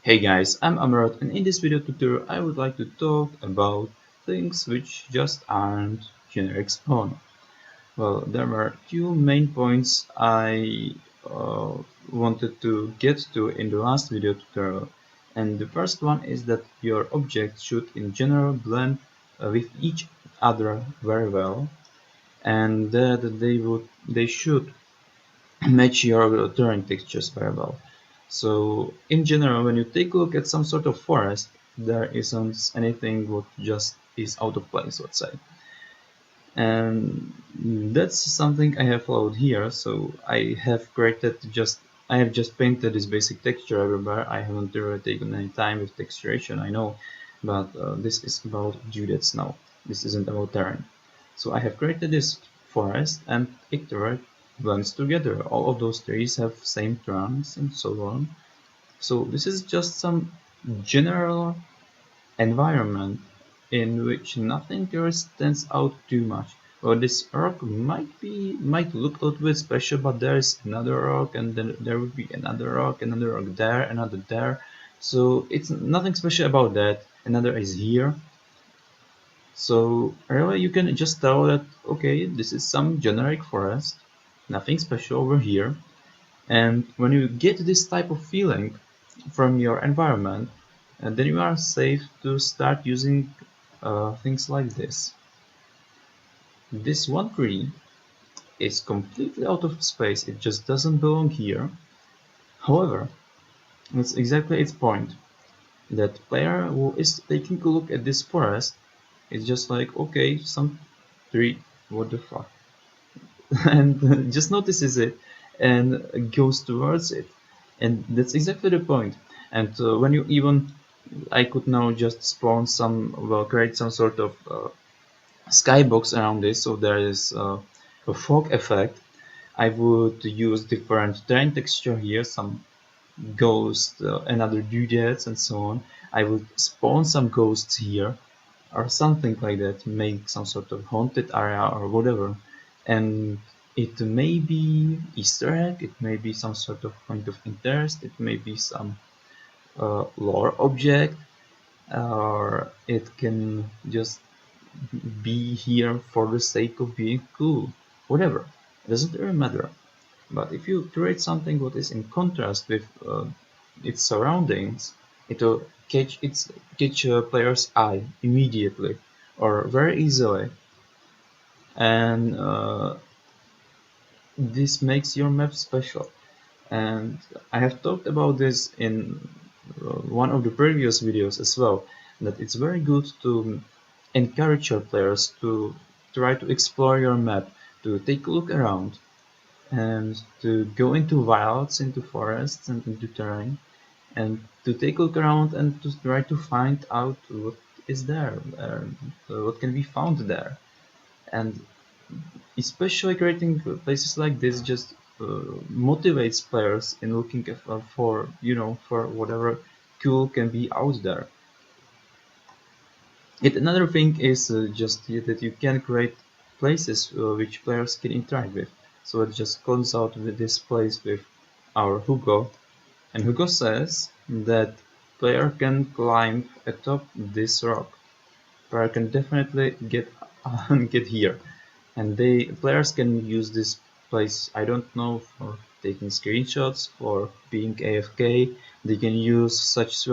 Hey guys, I'm Amaroth, and in this video tutorial I would like to talk about things which just aren't generic spawn. Well, there were two main points I wanted to get to in the last video tutorial. And the first one is that your objects should in general blend with each other very well, and that they should match your terrain textures very well. So in general, when you take a look at some sort of forest, there isn't anything what just is out of place, let's say. And that's something I have followed here. So I have just painted this basic texture everywhere. I haven't really taken any time with texturation, I know, but this is about dudettes now. This isn't about terrain. So I have created this forest and it blends together. All of those trees have same trunks and so on. So this is just some general environment in which nothing really stands out too much. Well, this rock might look a little bit special, but there is another rock, and then there will be another rock there, another there. So it's nothing special about that. Another is here. So really you can just tell that okay, this is some generic forest, nothing special over here. And when you get this type of feeling from your environment, then you are safe to start using things like this. This one tree is completely out of space, it just doesn't belong here. However, that's exactly its point. That player who is taking a look at this forest is just like, okay, some tree, what the fuck? And just notices it and goes towards it. And that's exactly the point. And when you even, I could now just spawn create some sort of skybox around this, so there is a fog effect. I would use different terrain texture here, some ghosts and other doodads and so on. I would spawn some ghosts here or something like that, make some sort of haunted area or whatever. And it may be Easter egg, it may be some sort of point of interest, it may be some lore object, or it can just be here for the sake of being cool. Whatever, it doesn't really matter. But if you create something what is in contrast with its surroundings, it will catch a player's eye immediately or very easily, and this makes your map special. And I have talked about this in one of the previous videos as well, that it's very good to encourage your players to try to explore your map, to take a look around, and to go into wilds, into forests, and into terrain, and to take a look around and to try to find out what is there, what can be found there. And especially creating places like this just motivates players in looking for, for whatever cool can be out there. Yet another thing is just that you can create places which players can interact with. So it just comes out with this place with our Hugo, and Hugo says that player can climb atop this rock. Player can definitely get get here, and players can use this place, I don't know, for taking screenshots, for being AFK. They can use such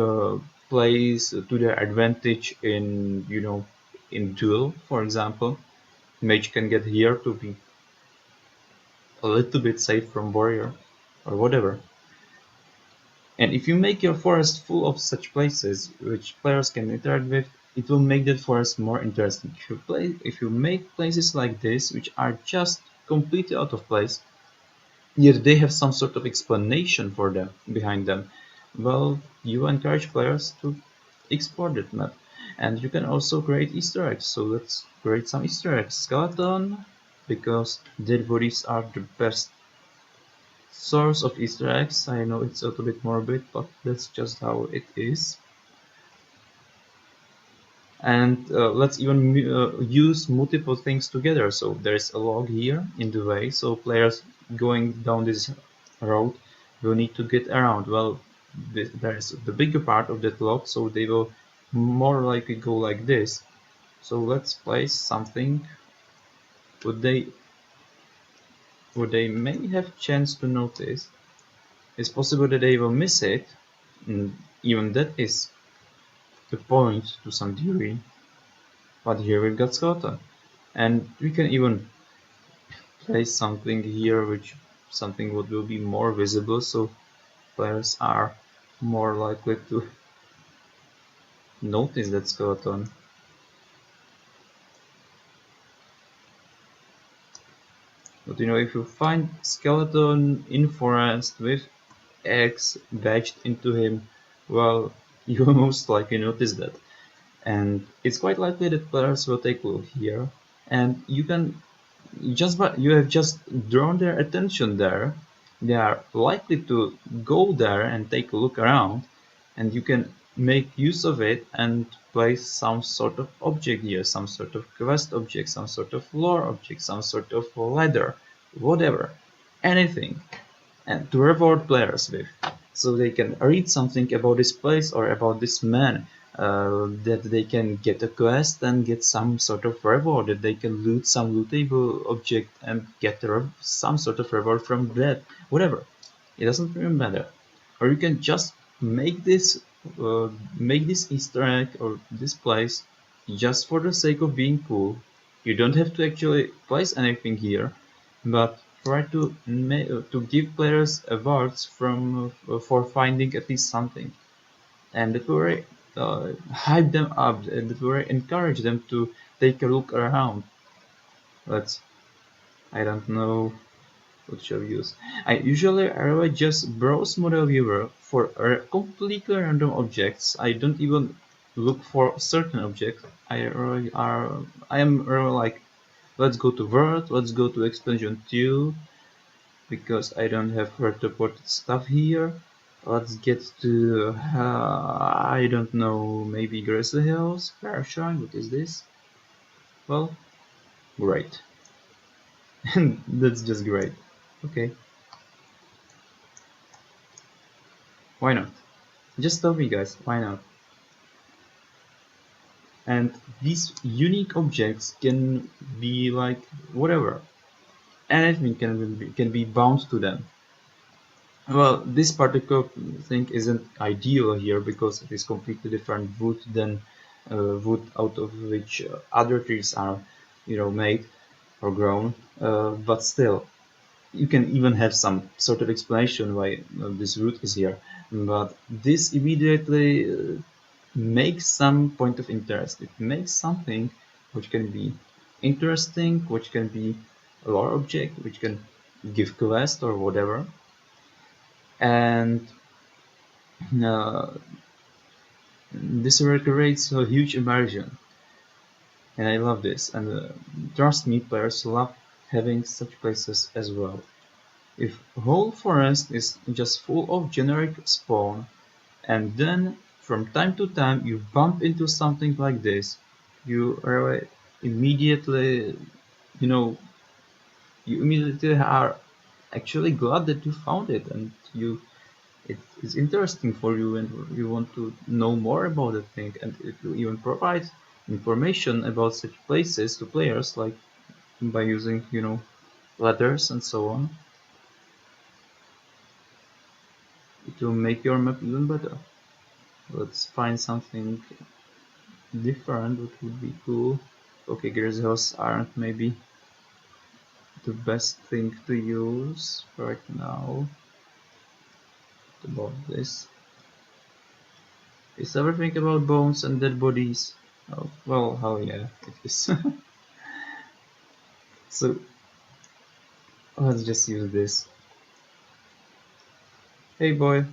plays to their advantage in, in duel, for example. Mage can get here to be a little bit safe from warrior or whatever. And if you make your forest full of such places which players can interact with, it will make that forest more interesting. If you make places like this which are just completely out of place, yet they have some sort of explanation for them behind them, well, you encourage players to explore that map. And you can also create Easter eggs. So let's create some Easter eggs. Skeleton, because dead bodies are the best source of Easter eggs. I know it's a little bit morbid, but that's just how it is. And let's even use multiple things together. So there's a log here in the way, so players going down this road will need to get around. Well, there's the bigger part of that lot, so they will more likely go like this. So let's place something. Would they may have chance to notice? It's possible that they will miss it, and even that is the point to some degree. But here we've got skeleton, and we can even place something here, which something what will be more visible, so players are more likely to notice that skeleton. But you know, if you find skeleton in forest with eggs batched into him, well, you will most likely notice that. And it's quite likely that players will take a look here, and you can just but you have just drawn their attention there. They are likely to go there and take a look around, and you can make use of it and place some sort of object here, some sort of quest object, some sort of lore object, some sort of ladder, whatever, anything, and to reward players with, so they can read something about this place or about this man, that they can get a quest and get some sort of reward, that they can loot some lootable object and get some sort of reward from that, whatever. It doesn't really matter. Or you can just make this make this Easter egg or this place just for the sake of being cool. You don't have to actually place anything here, but try to give players awards from for finding at least something, and that will hype them up, and that will encourage them to take a look around. Let's I don't know what shall we use. I usually just browse model viewer for completely random objects. I don't even look for certain objects. I am really like, let's go to Word, let's go to expansion 2, because I don't have Word reported stuff here. Let's get to I don't know, maybe Grizzly Hills, Fairshine. What is this? Well, great. That's just great. Okay, why not? Just tell me, guys, why not? And these unique objects can be like whatever, anything can be bound to them. Well, this particular thing isn't ideal here because it is completely different wood than wood out of which other trees are, made or grown. But still, you can even have some sort of explanation why this root is here. But this immediately makes some point of interest. It makes something which can be interesting, which can be a lore object, which can give quest or whatever. And uh, this creates a huge immersion. And I love this. And trust me, players love having such places as well. If whole forest is just full of generic spawn, and then from time to time you bump into something like this, you are immediately, you know, you immediately are actually glad that you found it, and it is interesting for you, and you want to know more about the thing, and it will even provide information about such places to players, like by using, letters and so on. It will make your map even better. Let's find something different, which would be cool. Okay, Gears aren't maybe the best thing to use right now. About this. Is everything about bones and dead bodies? Oh, well, hell yeah, it is. So, let's just use this. Hey boy,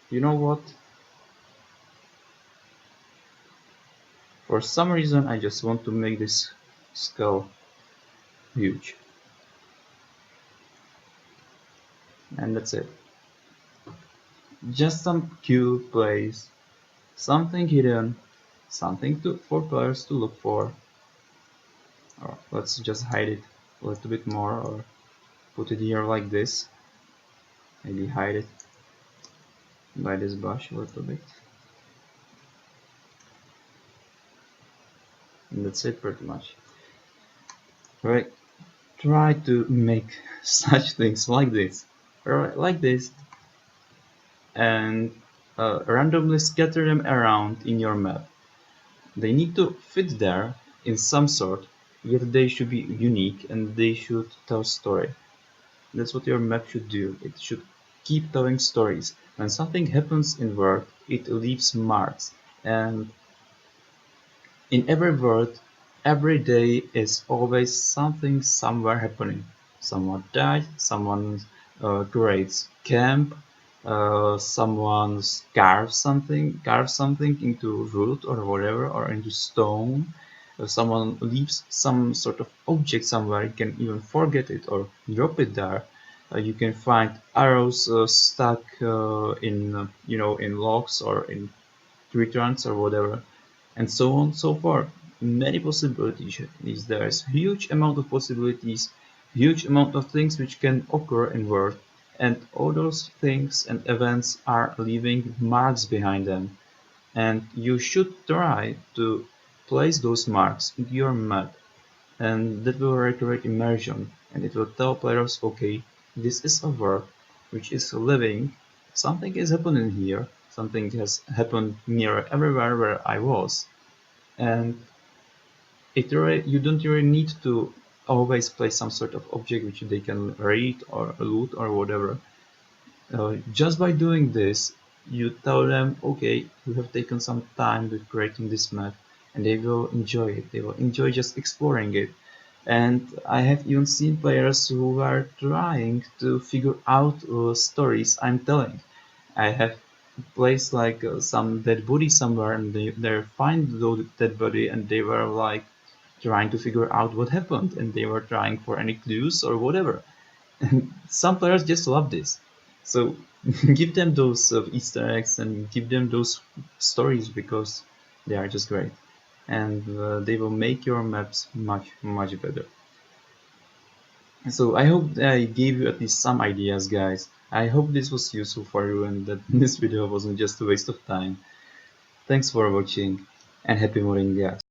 you know what? For some reason I just want to make this skull huge. And that's it. Just some cute place. Something hidden. Something for players to look for. Or let's just hide it a little bit more, or put it here like this. Maybe hide it by this brush a little bit. And that's it pretty much. Right? Try to make such things like this. Right, like this, and randomly scatter them around in your map. They need to fit there in some sort, yet they should be unique and they should tell story. That's what your map should do. It should keep telling stories. When something happens in world, it leaves marks. And in every world, every day is always something somewhere happening. Someone died, someone creates camp, someone carves something into wood or whatever, or into stone. Someone leaves some sort of object somewhere, you can even forget it or drop it there. You can find arrows stuck in in logs or in tree trunks or whatever, and so on and so forth. Many possibilities. There's huge amount of possibilities, huge amount of things which can occur in world, and all those things and events are leaving marks behind them. And you should try to place those marks into your map, and that will recreate immersion, and it will tell players, okay, this is a world which is living, something is happening here, something has happened near everywhere where I was, and you don't really need to always place some sort of object which they can read or loot or whatever. Just by doing this, you tell them, okay, you have taken some time with creating this map, and they will enjoy it. They will enjoy just exploring it. And I have even seen players who are trying to figure out stories I'm telling. I have placed like some dead body somewhere, and they find the dead body, and they were like trying to figure out what happened, and they were trying for any clues or whatever. And some players just love this. So give them those Easter eggs and give them those stories because they are just great, and they will make your maps much better. So I hope I gave you at least some ideas, guys. I hope this was useful for you and that this video wasn't just a waste of time. Thanks for watching and happy modding, guys.